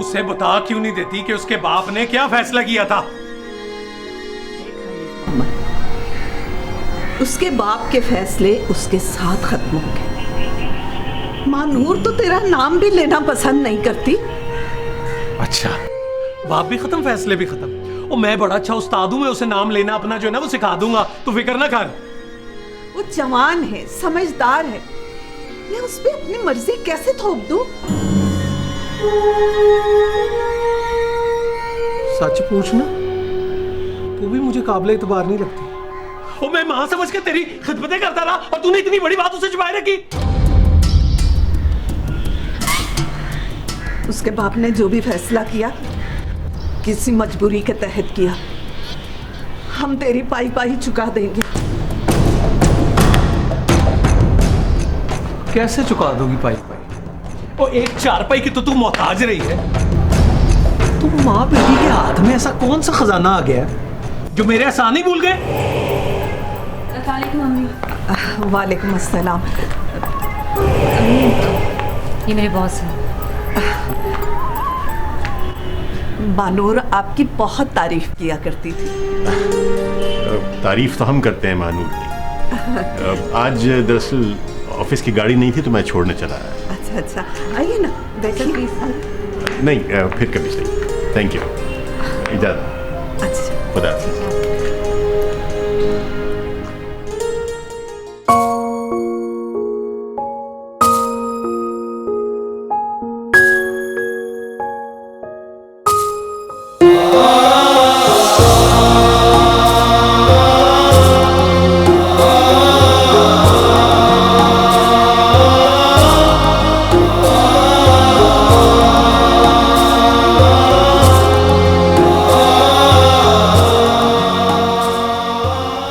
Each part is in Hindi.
उसे बता क्यों नहीं देती कि उसके बाप ने क्या फैसला किया था? उसके बाप के फैसले उसके साथ खत्म हो गए। माँ नूर तो तेरा नाम भी लेना पसंद नहीं करती। अच्छा, बाप भी खत्म, फैसले भी खत्म। और मैं बड़ा अच्छा उस्ताद हूं, मैं उसे नाम लेना अपना जो है ना वो सिखा दूंगा, तू फिक्र ना कर। वो जवान है, समझदार है, मैं उस पे अपनी मर्जी कैसे थोप दूं? सच पूछना, तू भी मुझे काबिल इतबार नहीं लगती। और मैं मां समझ के तेरी खिदमतें करता रहा और तूने इतनी बड़ी बात उसे छुपाए रखी। उसके बाप ने जो भी फैसला किया किसी मजबूरी के तहत किया। हम तेरी पाई पाई चुका देंगे। कैसे चुका दोगी पाई पाई? और एक चारपाई की तो तू मोहताज रही है। तू माँ बेटी के हाथ में ऐसा कौन सा खजाना आ गया है जो मेरे एहसान ही भूल गए? मम्मी। वालेकुम अस्सलाम। ये मेरे बॉस हैं। बानूर आपकी बहुत तारीफ किया करती थी। तारीफ तो हम करते हैं मानूर की। आज दरअसल ऑफिस की गाड़ी नहीं थी तो मैं छोड़ने चला आया। अच्छा अच्छा, आइए ना, बैठिए प्लीज। नहीं, फिर कभी सही। Thank you. इजाज़त। अच्छा, खुदा हाफिज़।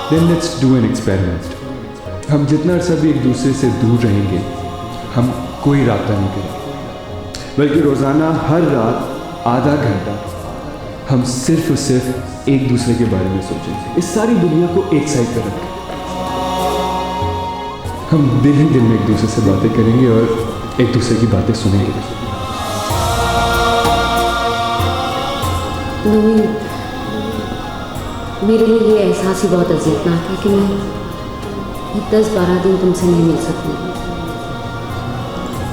Then let's do an experiment. हम जितना अरसा भी एक दूसरे से दूर रहेंगे, हम कोई राब्ता नहीं करेंगे, बल्कि रोज़ाना हर रात आधा घंटा हम सिर्फ और सिर्फ एक दूसरे के बारे में सोचेंगे। इस सारी दुनिया को एक साइड पर रखें। हम दिल ही दिल में एक दूसरे से बातें करेंगे और एक दूसरे की बातें सुनेंगे। मेरे लिए ये एहसास ही बहुत अजीबनाक है कि मैं 10-12 दिन तुमसे नहीं मिल सकती।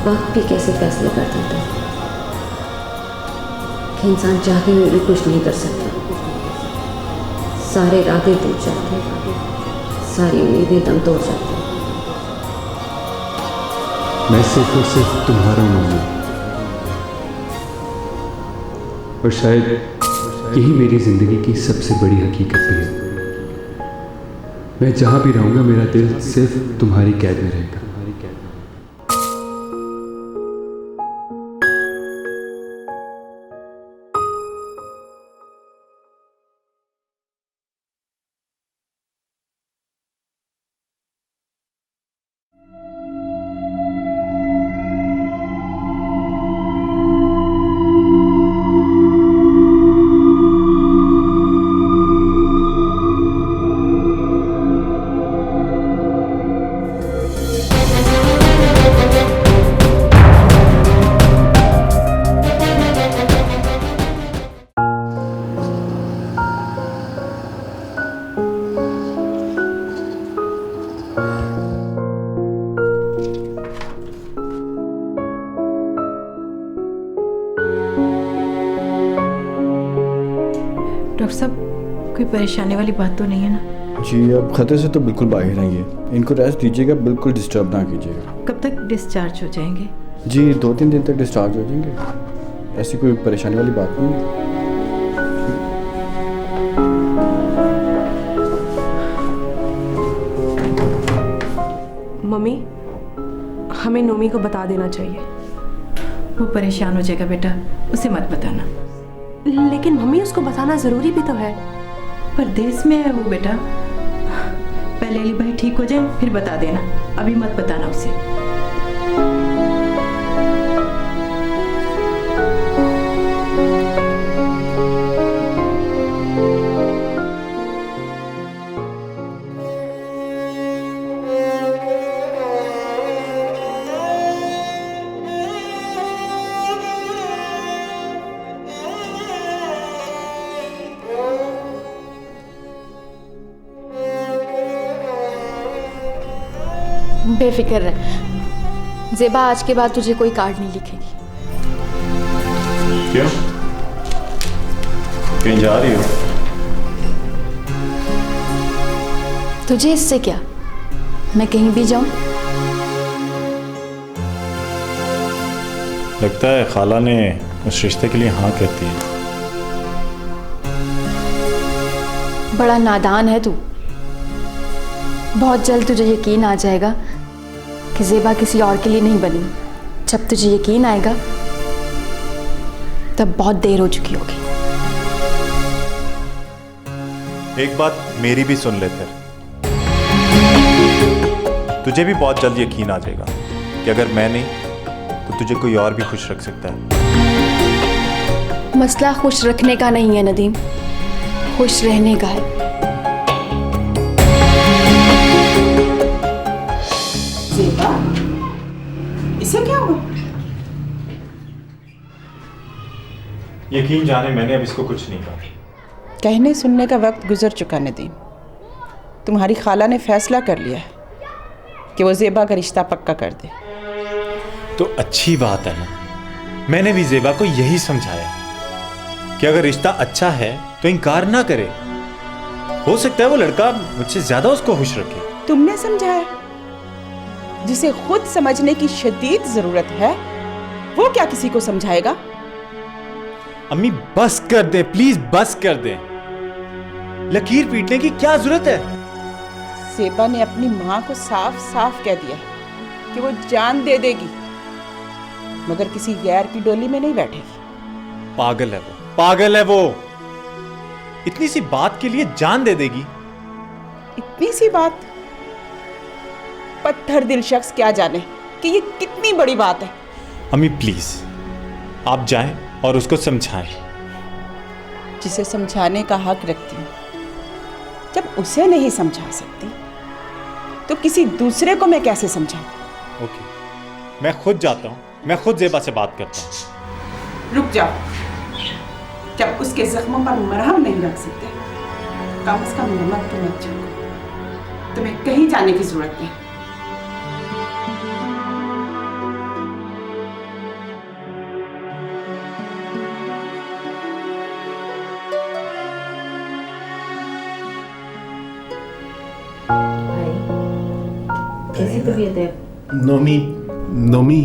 वक्त भी कैसे फैसले कर देता है कि इंसान चाहते हुए भी कुछ नहीं कर सकता। सारे इरादे टूट जाते हैं, सारी उम्मीदें दम तोड़ जाती हैं। मैं सिर्फ और सिर्फ तुम्हारा हूँ और शायद यही मेरी ज़िंदगी की सबसे बड़ी हकीकत भी है। मैं जहाँ भी रहूँगा मेरा दिल सिर्फ तुम्हारी कैद में रहेगा। डॉक्टर साहब, कोई परेशानी वाली बात तो नहीं है ना? जी, अब खतरे से तो बिल्कुल बाहर हैं ये। इनको रेस्ट दीजिएगा, बिल्कुल डिस्टर्ब ना कीजिएगा। कब तक डिस्चार्ज हो जाएंगे? जी, 2-3 दिन तक डिस्चार्ज हो जाएंगे। ऐसी कोई परेशानी वाली बात नहीं है। मम्मी, हमें नोमी को बता देना चाहिए। वो परेशान हो जाएगा बेटा, उसे मत बताना। लेकिन मम्मी, उसको बताना ज़रूरी भी तो है। परदेश में है वो बेटा। पहले अली भाई ठीक हो जाए फिर बता देना, अभी मत बताना उसे। बेफिक्र रह, ज़ेबा आज के बाद तुझे कोई कार्ड नहीं लिखेगी। क्यों? कहीं जा रही हो? तुझे इससे क्या, मैं कहीं भी जाऊं। लगता है खाला ने उस रिश्ते के लिए हाँ कहती है। बड़ा नादान है तू। बहुत जल्द तुझे यकीन आ जाएगा कि ज़ेबा किसी और के लिए नहीं बनी। जब तुझे यकीन आएगा तब बहुत देर हो चुकी होगी। एक बात मेरी भी सुन ले फिर। तुझे भी बहुत जल्द यकीन आ जाएगा कि अगर मैं नहीं तो तुझे कोई और भी खुश रख सकता है। मसला खुश रखने का नहीं है नदीम, खुश रहने का है। ज़ेबा, इसे क्या हुआ? यकीन जाने मैंने अब इसको कुछ नहीं कहा। कहने सुनने का वक्त गुजर चुका नदीम। तुम्हारी खाला ने फैसला कर लिया है कि वो ज़ेबा का रिश्ता पक्का कर दे। तो अच्छी बात है ना, मैंने भी ज़ेबा को यही समझाया कि अगर रिश्ता अच्छा है तो इनकार ना करे। हो सकता है वो लड़का मुझसे ज्यादा उसको खुश रखे। तुमने समझाया? जिसे खुद समझने की शदीद जरूरत है वो क्या किसी को समझाएगा? अम्मी बस कर दे प्लीज, बस कर दे। लकीर पीटने की क्या जरूरत है? ज़ेबा ने अपनी माँ को साफ साफ कह दिया कि वो जान दे देगी मगर किसी गैर की डोली में नहीं बैठेगी। पागल है वो, पागल है वो। इतनी सी बात के लिए जान दे देगी? इतनी सी बात? पत्थर दिल शख्स क्या जाने कि ये कितनी बड़ी बात है। अम्मी प्लीज आप जाएं और उसको समझाएं। जिसे समझाने का हक रखती हूँ, जब उसे नहीं समझा सकती तो किसी दूसरे को मैं कैसे समझाऊं? ओके, मैं खुद जाता हूँ, मैं खुद ज़ेबा से बात करता हूँ। रुक जाओ, जब उसके जख्मों पर मरहम नहीं रख सकते कम से कम नमक तो मत छिड़को। तुम्हें कहीं जाने की जरूरत नहीं। कैसी तबीयत है? नोमी नोमी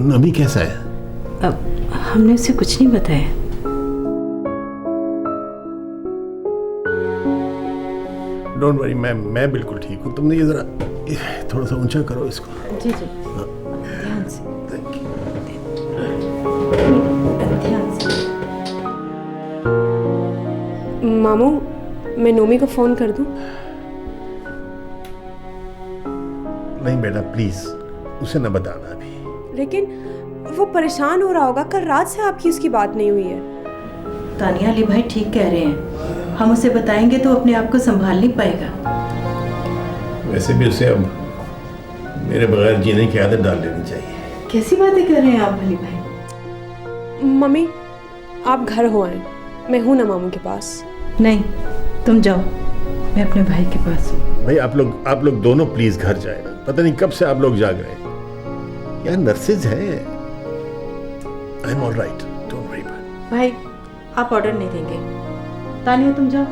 नोमी कैसा है? अब हमने उसे कुछ नहीं बताया। डोंट वरी, मैं बिल्कुल ठीक हूँ। तुमने ये जरा थोड़ा सा ऊंचा करो इसको। जी जी, ध्यान से। Thank you. ध्यान से। मामू, मैं नोमी को फोन कर दूं? नहीं बेटा प्लीज, उसे न बताना अभी। लेकिन वो परेशान हो रहा होगा, कल रात से आपकी उसकी बात नहीं हुई है। तानिया अली भाई ठीक कह रहे हैं, हम उसे बताएंगे तो अपने आप को संभाल नहीं पाएगा। वैसे भी उसे अब मेरे बगैर जीने की आदत डाल लेनी चाहिए। कैसी बातें कर रहे हैं आप अली भाई? मम्मी आप घर हो आए, मैं हूं ना मामू के पास। नहीं, तुम जाओ, मैं अपने भाई के पास हूँ। भाई आप लोग दोनों प्लीज घर जाए। पता नहीं कब से आप लोग जाग रहे हैं। यार नर्सेज है। I am all right, don't worry. भाई आप ऑर्डर नहीं देंगे। तानिया तुम जाओ,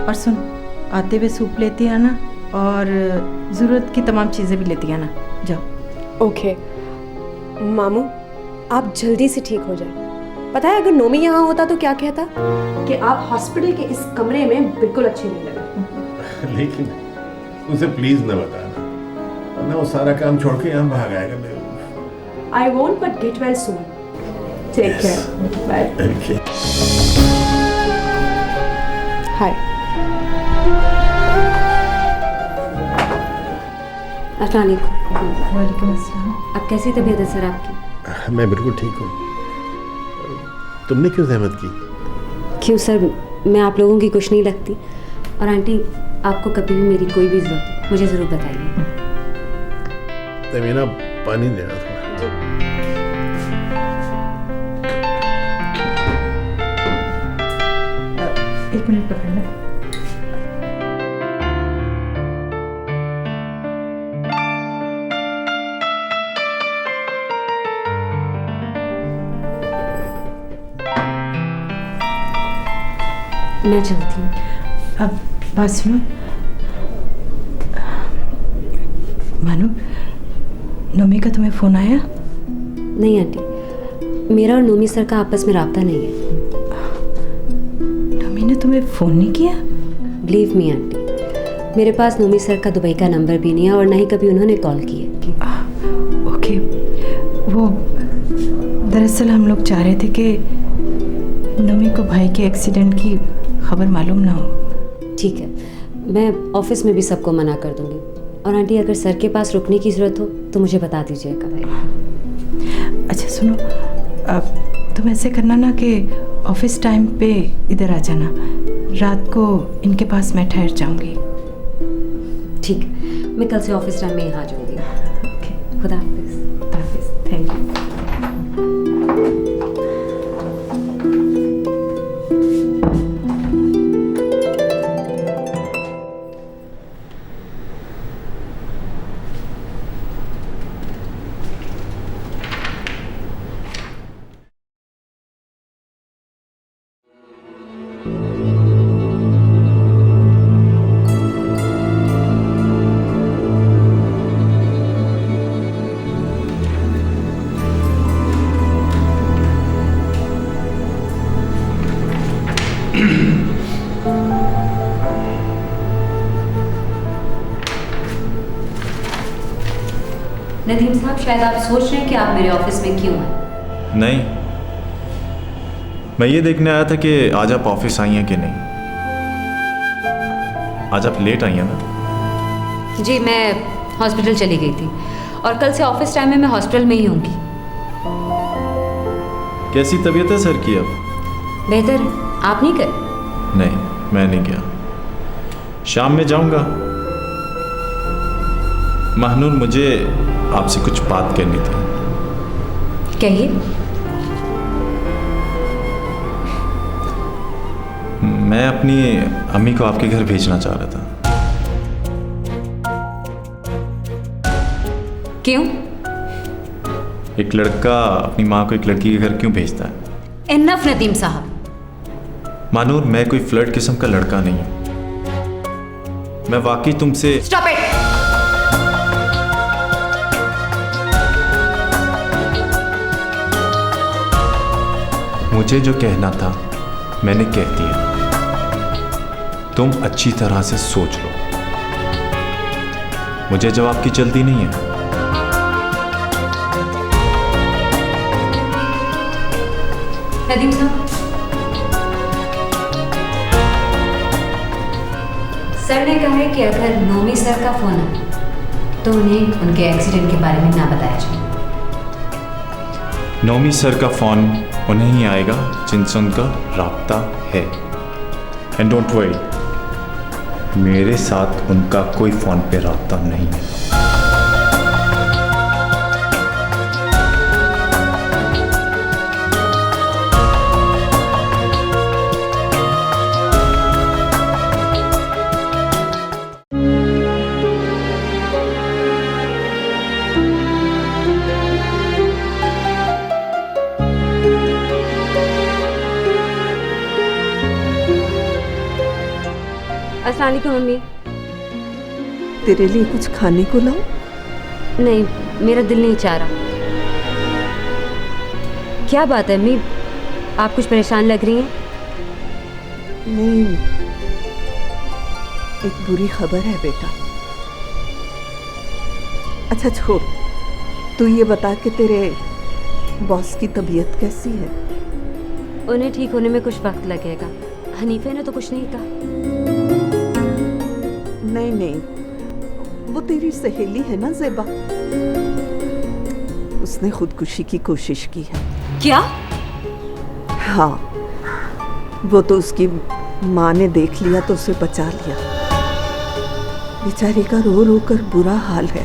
और सुन, आते हुए सूप लेती आना और ज़रूरत की तमाम चीज़ें भी लेती आना। जाओ। ओके मामू, आप जल्दी से ठीक हो जाए। पता है अगर नोमी यहाँ होता तो क्या कहता कि आप हॉस्पिटल के इस कमरे में बिल्कुल अच्छे नहीं लगे। लेकिन उसे प्लीज न बताना, वरना वो सारा काम छोड़ के यहाँ भाग आएगा। I won't but get well soon. Take care, bye. Hi. अस्सलाम वालेकुम। वालेकुम अस्सलाम। अब कैसी तबीयत है सर आपकी? मैं बिल्कुल ठीक हूँ। तुमने क्यों जहमत की? क्यों सर, मैं आप लोगों की कुछ नहीं लगती। और आंटी, आपको कभी भी मेरी कोई भी जरूरत हो मुझे ज़रूर बताइए। तमीना पानी देना थोड़ा। एक मिनट पकड़ना। मैं चलती हूँ। अब बात सुनो मानो, नोमी का तुम्हें फ़ोन आया? नहीं आंटी, मेरा और नोमी सर का आपस में राब्ता नहीं है। नोमी ने तुम्हें फ़ोन नहीं किया? बिलीव मी आंटी, मेरे पास नोमी सर का दुबई का नंबर भी नहीं है और ना ही कभी उन्होंने कॉल की है। ओके, वो दरअसल हम लोग चाह रहे थे कि नोमी को भाई के एक्सीडेंट की खबर मालूम ना हो। ठीक है, मैं ऑफिस में भी सबको मना कर दूंगी। और आंटी अगर सर के पास रुकने की ज़रूरत हो तो मुझे बता दीजिएगा भाई। अच्छा सुनो, अब तुम ऐसे करना ना कि ऑफिस टाइम पे इधर आ जाना, रात को इनके पास मैं ठहर जाऊंगी। ठीक है, मैं कल से ऑफिस टाइम में यहाँ आ जाऊँगी। ओके, खुदा हाफिज़। Thank you. नदीम साहब, शायद आप सोच रहे हैं कि आप मेरे ऑफिस में क्यों हैं। नहीं, मैं ये देखने आया था कि आज आप ऑफिस आई हैं कि नहीं। आज आप लेट आई हैं ना? जी, मैं हॉस्पिटल चली गई थी और कल से ऑफिस टाइम में मैं हॉस्पिटल में ही होंगी। कैसी तबीयत है सर की अब? बेहतर है, आप नहीं गए? नहीं, मैं नहीं गया, शाम में जाऊंगा। महनूर, मुझे आपसे कुछ बात करनी थी। कहिए। मैं अपनी अम्मी को आपके घर भेजना चाह रहा था। क्यों? एक लड़का अपनी माँ को एक लड़की के घर क्यों भेजता है? इनफ नदीम साहब। मानूर, मैं कोई फ्लर्ट किस्म का लड़का नहीं हूं। मैं वाकई तुमसे। Stop it. मुझे जो कहना था मैंने कह दिया। तुम अच्छी तरह से सोच लो। मुझे जवाब की जल्दी नहीं है। नदीम साहब, सर ने कहा है कि अगर नोमी सर का फोन है तो उन्हें उनके एक्सीडेंट के बारे में ना बताया जाए। नोमी सर का फोन उन्हें ही आएगा जिनसे उनका राब्ता है। एंड डोंट वरी, मेरे साथ उनका कोई फोन पे राब्ता नहीं है। अस्सलाम वालेकुम मम्मी। तेरे लिए कुछ खाने को लाऊं? नहीं, मेरा दिल नहीं चाह रहा। क्या बात है अम्मी, आप कुछ परेशान लग रही हैं? नहीं, एक बुरी खबर है बेटा। अच्छा छोड़, तू ये बता कि तेरे बॉस की तबीयत कैसी है? उन्हें ठीक होने में कुछ वक्त लगेगा। हनीफे ने तो कुछ नहीं कहा। नहीं नहीं, वो तेरी सहेली है ना ज़ेबा, उसने खुदकुशी की कोशिश की है। क्या? हाँ, वो तो उसकी माँ ने देख लिया तो उसे बचा लिया। बेचारी का रो रो कर बुरा हाल है।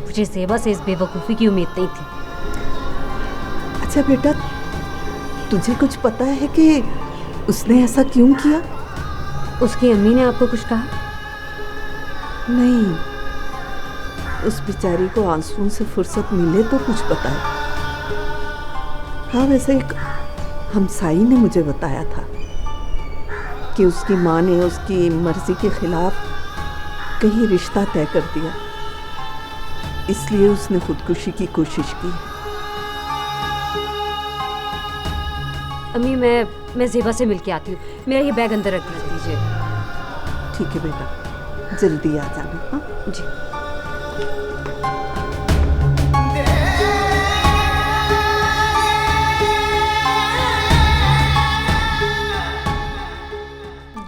मुझे ज़ेबा से इस बेवकूफ़ी की उम्मीद नहीं थी। अच्छा बेटा, तुझे कुछ पता है कि उसने ऐसा क्यों किया? उसकी अम्मी ने आपको कुछ कहा? नहीं, उस बेचारी को आंसुओं से फुर्सत मिले तो कुछ बताए। हाँ, वैसे एक हमसाई ने मुझे बताया था कि उसकी माँ ने उसकी मर्जी के खिलाफ कहीं रिश्ता तय कर दिया, इसलिए उसने खुदकुशी की कोशिश की। अम्मी मैं ज़ेबा से मिलके आती हूँ, मेरा ये बैग अंदर रख दीजिए। ठीक है बेटा, जल्दी आ जाना। हाँ जी।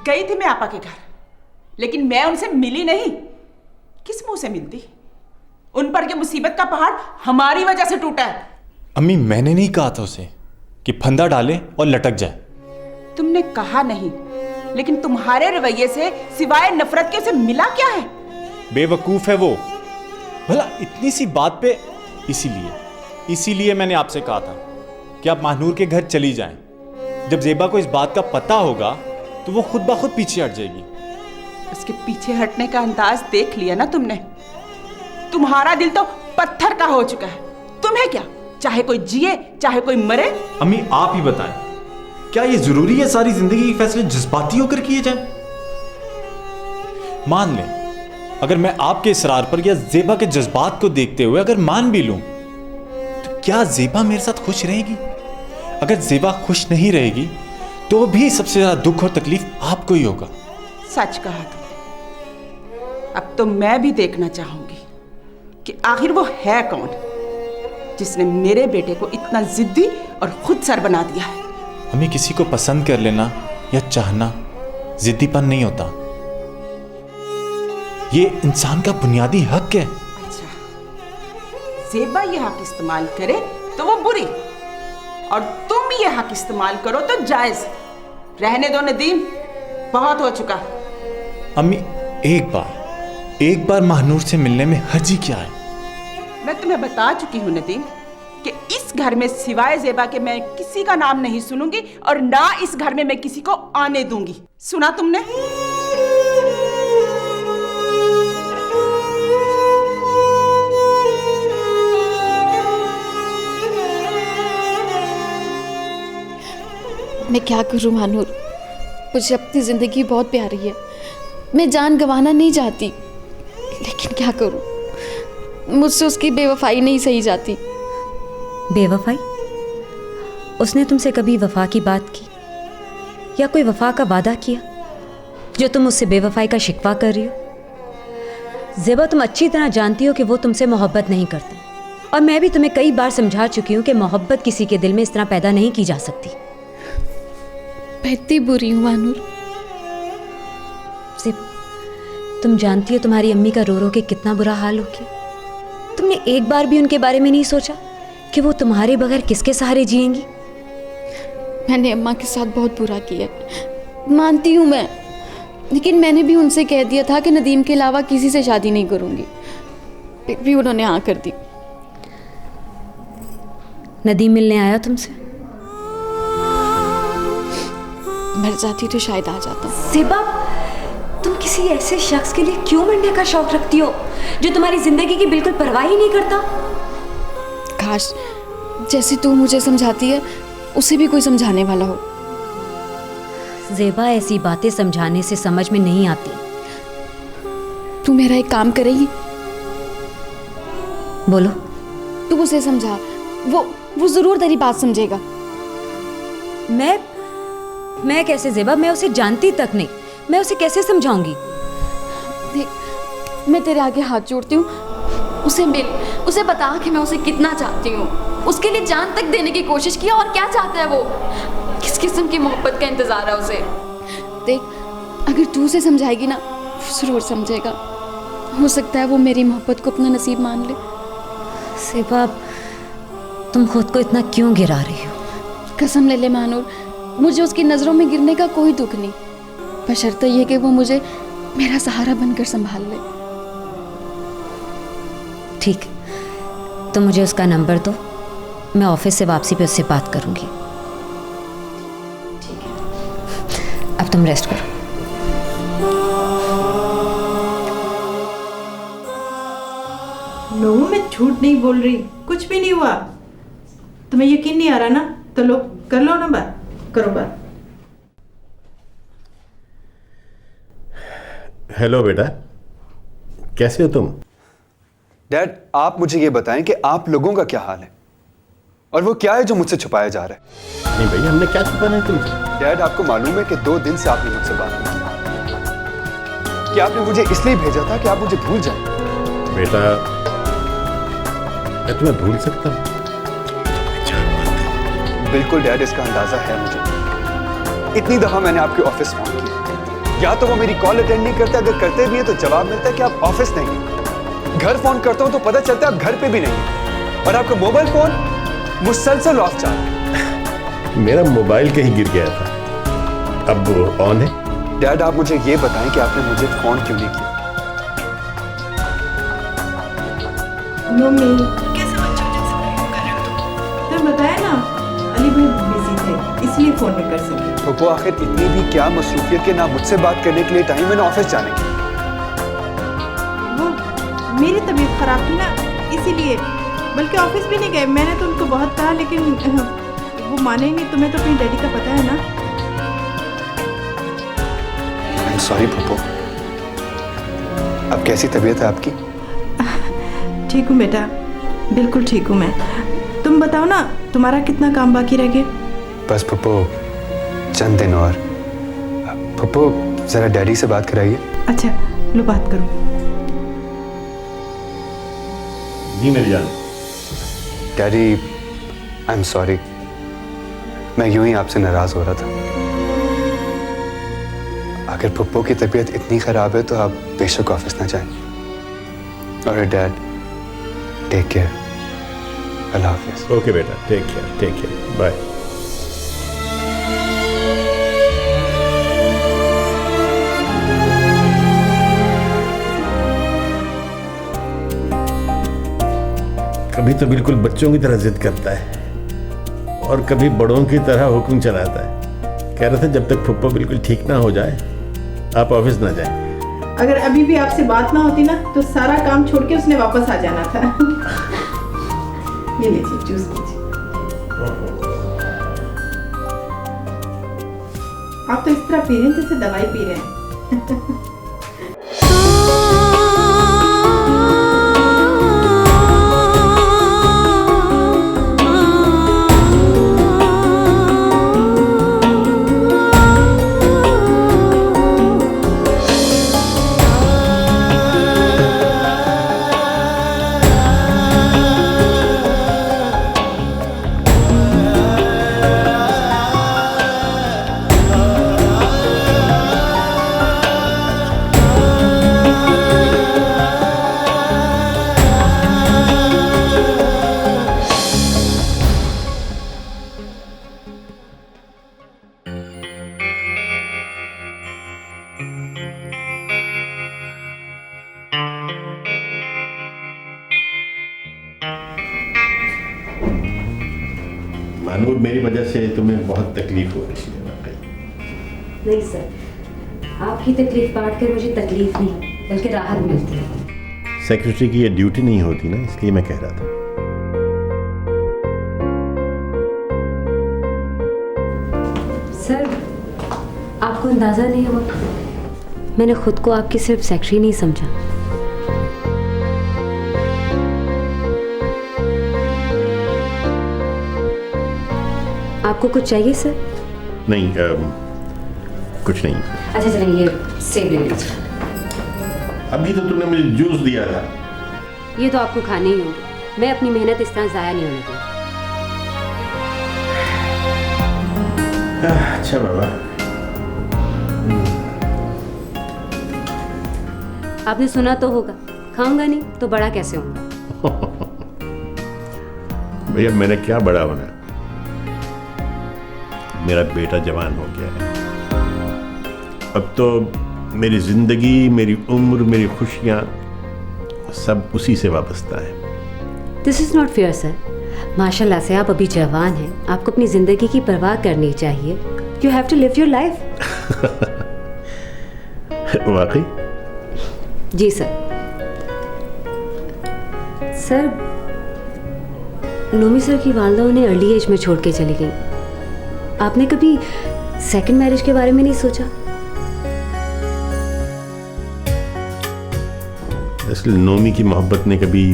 गई थी मैं आपा के घर, लेकिन मैं उनसे मिली नहीं। किस मुंह से मिलती? उन पर ये मुसीबत का पहाड़ हमारी वजह से टूटा है। अम्मी मैंने नहीं कहा था उसे कि फंदा डाले और लटक जाए। तुमने कहा नहीं, लेकिन तुम्हारे रवैये से सिवाय नफरत के उसे मिला क्या है? बेवकूफ है वो। भला इतनी सी बात पे इसीलिए मैंने आपसे कहा था कि आप महानूर के घर चली जाएं। जब ज़ेबा को इस बात का पता होगा तो वो खुद ब खुद पीछे हट जाएगी। उसके पीछे हटने का अंदाज देख लिया ना तुमने। तुम्हारा दिल तो पत्थर का हो चुका है। तुम्हें क्या, चाहे कोई जिए चाहे कोई मरे। अम्मी आप ही बताएं, क्या ये जरूरी है सारी जिंदगी के फैसले जज्बाती होकर किए जाएं? मान लें अगर मैं आपके इसरार पर या ज़ेबा के जज्बात को देखते हुए अगर मान भी लूं, तो क्या ज़ेबा मेरे साथ खुश रहेगी? अगर ज़ेबा खुश नहीं रहेगी तो भी सबसे ज्यादा दुख और तकलीफ आपको ही होगा। सच कहा तुमने। अब तो मैं भी देखना चाहूंगी कि आखिर वो है कौन जिसने मेरे बेटे को इतना जिद्दी और खुद सर बना दिया है। हमें किसी को पसंद कर लेना या चाहना जिद्दीपन नहीं होता, ये इंसान का बुनियादी हक है। अच्छा, ज़ेबा ये हक इस्तेमाल करे तो वो बुरी, और तुम ये हक इस्तेमाल करो तो जायज। रहने दो नदीम, बहुत हो चुका। अम्मी एक बार महानूर से मिलने में हर्जी क्या है? मैं तुम्हें बता चुकी हूँ नदीम कि इस घर में सिवाय ज़ेबा के मैं किसी का नाम नहीं सुनूंगी, और ना इस घर में मैं किसी को आने दूंगी। सुना तुमने? मैं क्या करूं महानूर, मुझे अपनी ज़िंदगी बहुत प्यारी है। मैं जान गंवाना नहीं चाहती, लेकिन क्या करूं, मुझसे उसकी बेवफाई नहीं सही जाती। बेवफाई? उसने तुमसे कभी वफा की बात की या कोई वफा का वादा किया जो तुम उससे बेवफाई का शिकवा कर रही हो? ज़ेबा, तुम अच्छी तरह जानती हो कि वो तुमसे मोहब्बत नहीं करता, और मैं भी तुम्हें कई बार समझा चुकी हूँ कि मोहब्बत किसी के दिल में इस तरह पैदा नहीं की जा सकती। मैं इतनी बुरी हूँ महानूर। तुम जानती हो तुम्हारी अम्मी का रो रो के कितना बुरा हाल हो गया। तुमने एक बार भी उनके बारे में नहीं सोचा कि वो तुम्हारे बगैर किसके सहारे जिएंगी? मैंने अम्मा के साथ बहुत बुरा किया, मानती हूँ मैं, लेकिन मैंने भी उनसे कह दिया था कि नदीम के अलावा किसी से शादी नहीं करूँगी, फिर भी उन्होंने हाँ कर दी। नदीम मिलने आया तुमसे? मर जाती तो शायद आ जाता। ज़ेबा, तुम किसी ऐसे शख्स के लिए क्यों मरने का शौक रखती हो जो तुम्हारी जिंदगी की बिल्कुल परवाह ही नहीं करता? काश जैसे तू मुझे समझाती है उसे भी कोई समझाने वाला हो। ज़ेबा, ऐसी बातें समझाने से समझ में नहीं आती। तू मेरा एक काम करेगी? बोलो। तू उसे समझा, वो जरूर तेरी बात समझेगा। मैं कैसे ज़ेबा? मैं उसे जानती तक नहीं, मैं उसे कैसे समझाऊंगी? देख, मैं तेरे आगे हाथ जोड़ती हूँ, उसे मिल, उसे बता कि मैं उसे कितना चाहती हूँ, उसके लिए जान तक देने की कोशिश किया, और क्या चाहता है वो, किस किस्म की मोहब्बत का इंतजार है उसे। देख, अगर तू उसे समझाएगी ना, जरूर समझेगा। हो सकता है वो मेरी मोहब्बत को अपना नसीब मान ले। ज़ेबा, तुम खुद को इतना क्यों गिरा रही हो? कसम ले ले महानूर, मुझे उसकी नज़रों में गिरने का कोई दुख नहीं, बशर्ते ये कि वो मुझे मेरा सहारा बनकर संभाल ले। ठीक, तो मुझे उसका नंबर दो, मैं ऑफिस से वापसी पे उससे बात करूंगी। ठीक है, अब तुम रेस्ट करो। नो, मैं झूठ नहीं बोल रही, कुछ भी नहीं हुआ। तुम्हें यकीन नहीं आ रहा ना, तो लो, कर लो ना बात, करो बात। हेलो बेटा, कैसे हो तुम? डैड, आप मुझे ये बताएं कि आप लोगों का क्या हाल है और वो क्या है जो मुझसे छुपाया जा रहा है? नहीं भैया, हमने क्या छुपाना है तुमसे? डैड, आपको मालूम है कि 2 दिन से आपने मुझसे बात नहीं की, कि आपने मुझे इसलिए भेजा था कि आप मुझे भूल जाएं। बेटा, मैं तुम्हें भूल सकता हूँ? बिल्कुल डैड, इसका अंदाजा है मुझे। इतनी दफा मैंने आपके ऑफिस फोन किया, या तो वो मेरी कॉल अटेंड नहीं करते, अगर करते भी हैं तो जवाब मिलता है कि आप ऑफिस नहीं हैं। घर फोन करता हूं तो पता चलता है आप घर पे भी नहीं हैं, और आपका मोबाइल फोन मुसलसल ऑफ जा रहा है। मेरा मोबाइल कहीं गिर गया था, अब वो ऑन है। डैड, आप मुझे ये बताएं कि आपने मुझे फोन क्यों नहीं किया? मम्मी, कैसे बच्चों जैसे प्रयोग कर रहे हो तुम? तो बताया ना, अली भाई बिजी थे इसलिए फोन नहीं कर सके। तो वो आखिर इतनी भी क्या मसरूफियत के ना मुझसे बात करने के लिए टाइम है ना ऑफिस जाने की। वो मेरी तबीयत खराब थी ना, इसीलिए, बल्कि ऑफिस भी नहीं गए। मैंने तो उनको बहुत कहा लेकिन वो माने ही नहीं। तुम्हें तो अपनी डैडी का पता है ना। I'm sorry Pappu. अब कैसी तबीयत है आपकी? ठीक हूँ बेटा, बिल्कुल ठीक हूँ मैं। तुम बताओ ना, तुम्हारा कितना काम बाकी रह गया? बस पप्पू, चंद दिन और। पप्पू, जरा डैडी से बात कराइए। अच्छा, लो बात करो। जी मेरी जान। डैडी, आई एम सॉरी, मैं यूं ही आपसे नाराज हो रहा था। अगर पप्पू की तबीयत इतनी खराब है तो आप बेशक ऑफिस ना जाएं। और डैड, टेक केयर। अल्लाह हाफिज। ओके बेटा, टेक केयर, बाय। कभी तो बिल्कुल बच्चों की तरह जिद करता है और कभी बड़ों की तरह हुक्म चलाता है। कह रहा था जब तक फुप्पो बिल्कुल ठीक ना हो जाए आप ऑफिस ना जाएं। अगर अभी भी आपसे बात ना होती ना तो सारा काम छोड़ के उसने वापस आ जाना था। ये लीजिए, जूस लीजिए। आप तो इस तरह पी रहे हैं जैसे दवाई पी रहे हैं। मानो मेरी वजह से तुम्हें बहुत तकलीफ हो रही है। वाकई नहीं सर, आपकी तकलीफ बांट कर मुझे तकलीफ नहीं बल्कि राहत मिलती है। सेक्रेटरी की ये ड्यूटी नहीं होती ना, इसलिए मैं कह रहा था। सर, आपको अंदाजा नहीं हुआ, मैंने खुद को आपकी सिर्फ सेक्रेटरी नहीं समझा। आपको कुछ चाहिए सर? नहीं, कुछ नहीं। अच्छा चलिए, ये सेब ले लीजिए। अभी तो तुमने मुझे जूस दिया था। ये तो आपको खाने ही होंगे, मैं अपनी मेहनत इस तरह जाया नहीं होने दूंगी। अच्छा बाबा। आपने सुना तो होगा, खाऊंगा नहीं तो बड़ा कैसे होऊंगा। भैया मैंने क्या बड़ा होना, मेरा बेटा जवान हो गया है। अब तो मेरी जिंदगी, मेरी उम्र, मेरी खुशियां सब उसी से वाबस्ता है। This is not fair sir. माशाल्लाह से आप अभी जवान हैं, आपको अपनी जिंदगी की परवाह करनी चाहिए। You have to live your life. वाकई? जी सर। सर, नोमी सर की वालदा उन्हें अर्ली एज में छोड़ के चली गई। आपने कभी सेकंड मैरिज के बारे में नहीं सोचा? इसलिए नोमी की मोहब्बत ने कभी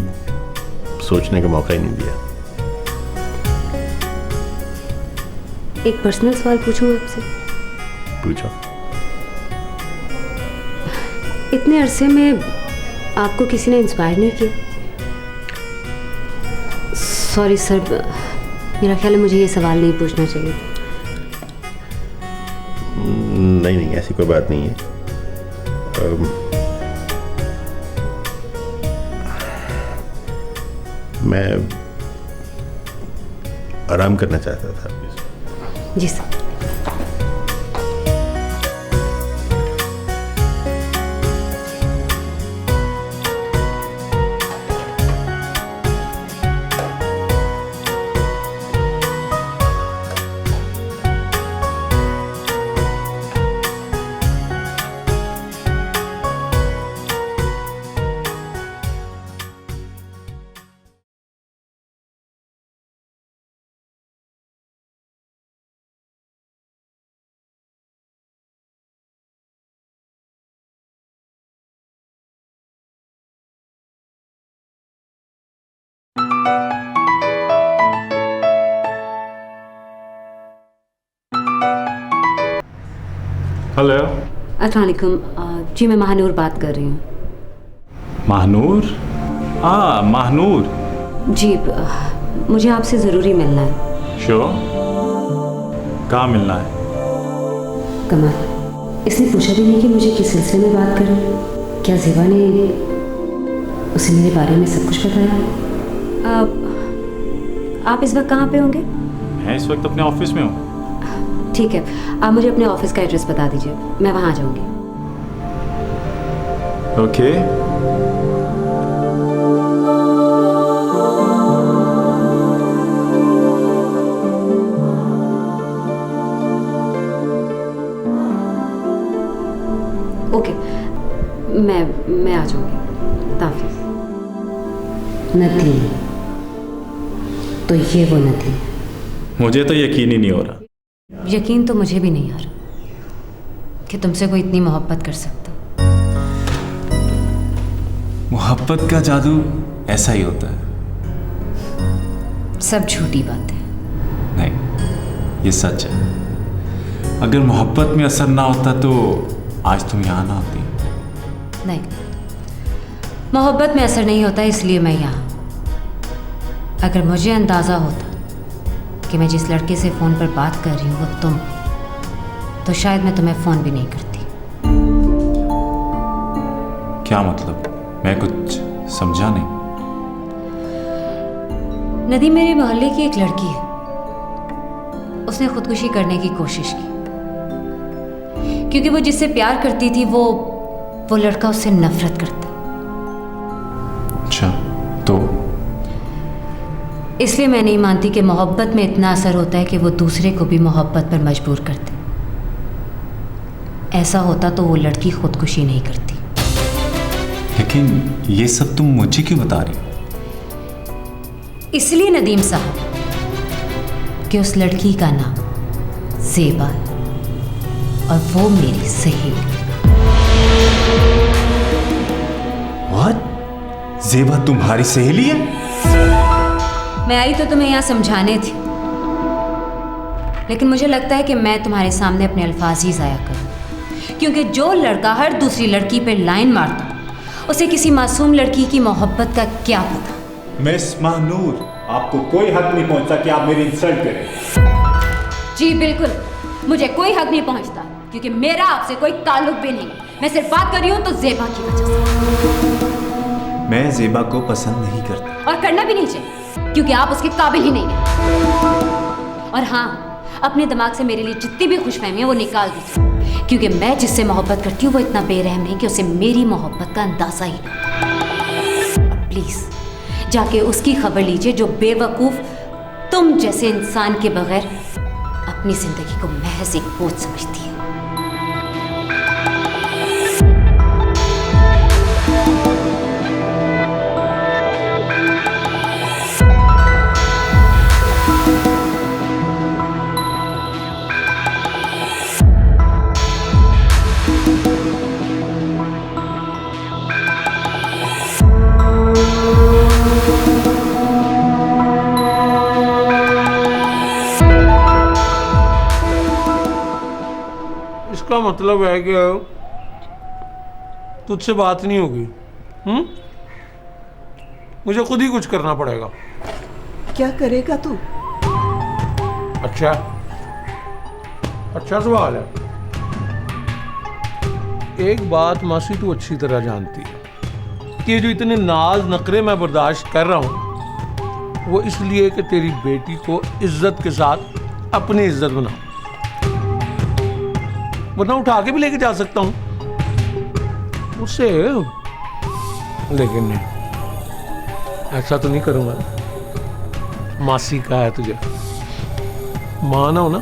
सोचने का मौका ही नहीं दिया। एक पर्सनल सवाल पूछूं आपसे? पूछो। इतने अरसे में आपको किसी ने इंस्पायर नहीं किया? सॉरी सर, मेरा ख्याल है मुझे ये सवाल नहीं पूछना चाहिए। नहीं, ऐसी कोई बात नहीं है। मैं आराम करना चाहता था। जी सर। हेलो। अस्सलाम वालेकुम। जी मैं महानूर बात कर रही हूँ। महानूर? हाँ महानूर। जी मुझे आपसे ज़रूरी मिलना है। श्योर? कहाँ मिलना है? कमाल, इसने पूछा भी नहीं कि मुझे किस सिलसिले में बात करूँ। क्या ज़ेबा ने उसे मेरे बारे में सब कुछ बताया? आप इस वक्त कहाँ पे होंगे? मैं इस वक्त अपने ऑफिस में हूँ। ठीक है, आप मुझे अपने ऑफिस का एड्रेस बता दीजिए, मैं वहाँ आ जाऊँगी। ओके। ओके, मैं आ जाऊँगी। ताफिज़। नदी, तो ये वो नदी है। मुझे तो यकीन ही नहीं हो रहा। यकीन तो मुझे भी नहीं आ रहा कि तुमसे कोई इतनी मोहब्बत कर सकता। मोहब्बत का जादू ऐसा ही होता है। सब झूठी बात है। नहीं, ये सच है। अगर मोहब्बत में असर ना होता तो आज तुम यहाँ ना होती। नहीं, मोहब्बत में असर नहीं होता इसलिए मैं यहाँ। अगर मुझे अंदाज़ा होता कि मैं जिस लड़के से फ़ोन पर बात कर रही हूँ वो तुम, तो शायद मैं तुम्हें फ़ोन भी नहीं करती। क्या मतलब? मैं कुछ समझा नहीं। नदी मेरे मोहल्ले की एक लड़की है। उसने खुदकुशी करने की कोशिश की क्योंकि वो जिससे प्यार करती थी वो लड़का उससे नफरत करता। अच्छा, तो इसलिए मैं नहीं मानती कि मोहब्बत में इतना असर होता है कि वो दूसरे को भी मोहब्बत पर मजबूर कर दे। ऐसा होता तो वो लड़की खुदकुशी नहीं करती। लेकिन ये सब तुम मुझे क्यों बता रही? इसलिए नदीम साहब कि उस लड़की का नाम ज़ेबा है और वो मेरी सहेली। What? ज़ेबा तुम्हारी सहेली है? मैं आई तो तुम्हें यहाँ समझाने थी, लेकिन मुझे लगता है कि मैं तुम्हारे सामने अपने अल्फाज ही ज़ाया करूँ, क्योंकि जो लड़का हर दूसरी लड़की पे लाइन मारता उसे किसी मासूम लड़की की मोहब्बत का क्या पता। मिस महानूर, आपको कोई हक नहीं पहुंचता कि आप मेरी इंसल्ट करें। जी बिल्कुल, मुझे कोई हक नहीं पहुंचता क्योंकि मेरा आपसे कोई ताल्लुक भी नहीं। मैं सिर्फ बात कर रही हूँ तो ज़ेबा की वजह से। मैं ज़ेबा को पसंद नहीं करता और करना भी नहीं चाहिए क्योंकि आप उसके काबिल ही नहीं हैं। और हाँ, अपने दिमाग से मेरे लिए जितनी भी खुशफहमी है वो निकाल दीजिए, क्योंकि मैं जिससे मोहब्बत करती हूँ वो इतना बेरहम नहीं कि उसे मेरी मोहब्बत का अंदाजा ही ना। अब प्लीज़ जाके उसकी खबर लीजिए जो बेवकूफ़ तुम जैसे इंसान के बगैर अपनी ज़िंदगी को महज एक बोझ समझती है। मतलब है कि तुझसे बात नहीं होगी। मुझे खुद ही कुछ करना पड़ेगा। क्या करेगा तू? अच्छा सवाल है। एक बात मासी तू अच्छी तरह जानती है कि ये जो इतने नाज नखरे मैं बर्दाश्त कर रहा हूं वो इसलिए कि तेरी बेटी को इज्जत के साथ अपनी इज्जत बना, वरना उठा के भी लेके जा सकता हूं उससे, लेकिन नहीं, ऐसा तो नहीं करूंगा। मासी का है तुझे, मां ना हो ना,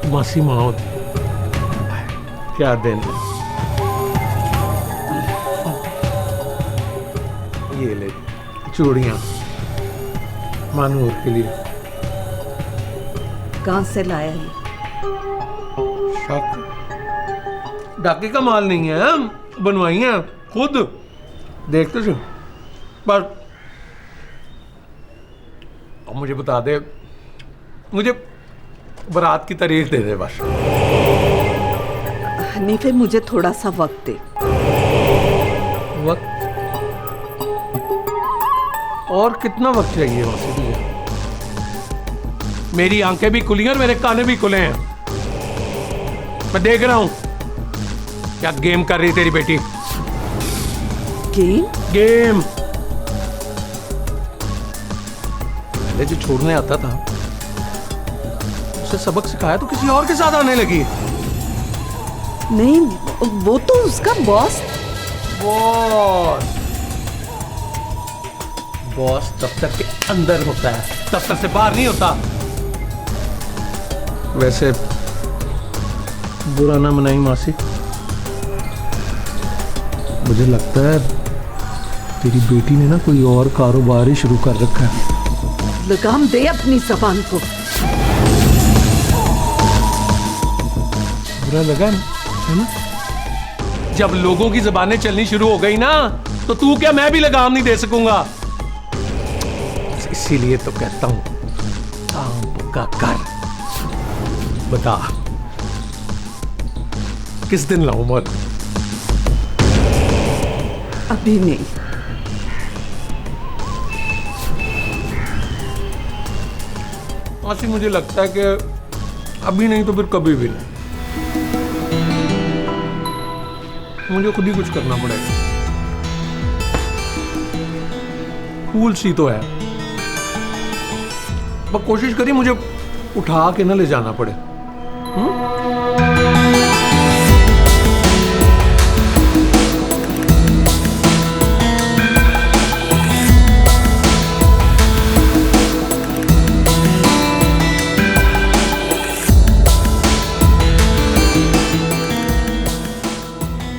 मासी मां होती। क्या दिन है। ये ले चूड़ियां मानूर के लिए। कहां से लाया ये? शक डाके का माल नहीं है, बनवाई है खुद, देखते जो। पर अब मुझे बता दे, मुझे बारात की तारीख दे दे बस। हनीफे मुझे थोड़ा सा वक्त दे। वक्त? और कितना वक्त चाहिए वहां से? मेरी आंखें भी खुली हैं और मेरे कान भी खुले हैं। मैं देख रहा हूं क्या गेम कर रही तेरी बेटी। गेम पहले जो छोड़ने आता था उसे सबक सिखाया तो किसी और के साथ आने लगी। नहीं, वो तो उसका बॉस। बॉस दफ्तर के अंदर होता है, दफ्तर से बाहर नहीं होता। वैसे बुरा ना मनाई मासी, मुझे लगता है तेरी बेटी ने ना कोई और कारोबार ही शुरू कर रखा है। लगाम दे अपनी जबान को। बुरा लगा ना, है ना? जब लोगों की जबानें चलनी शुरू हो गई ना तो तू क्या मैं भी लगाम नहीं दे सकूंगा। इसीलिए तो कहता हूं काम का कर। बता किस दिन लाऊं मत? अभी नहीं। मासी मुझे लगता है कि अभी नहीं तो फिर कभी भी नहीं। मुझे खुद ही कुछ करना पड़ेगा। फूल सी तो है, पर कोशिश करिए मुझे उठा के ना ले जाना पड़े।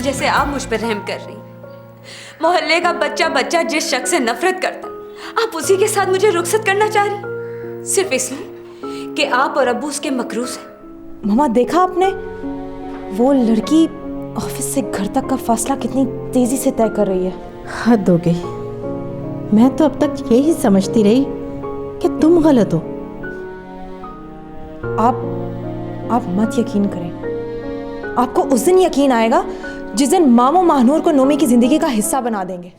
जैसे आप मुझ पर रहम कर रही, मोहल्ले का बच्चा बच्चा जिस शख्स से नफरत करता आप उसी के साथ मुझे रुखसत करना चाह रही, सिर्फ इसलिए कि आप और अब्बू उसके मकरूज हैं। मामा देखा आपने, वो लड़की ऑफिस से घर तक का फासला कितनी तेजी से तय कर रही है। हद हो गई। मैं तो अब तक यही समझती रही कि तुम गलत हो। आप मत यकीन करें, आपको उस दिन यकीन आएगा जिस दिन मामू महानूर को नोमी की जिंदगी का हिस्सा बना देंगे।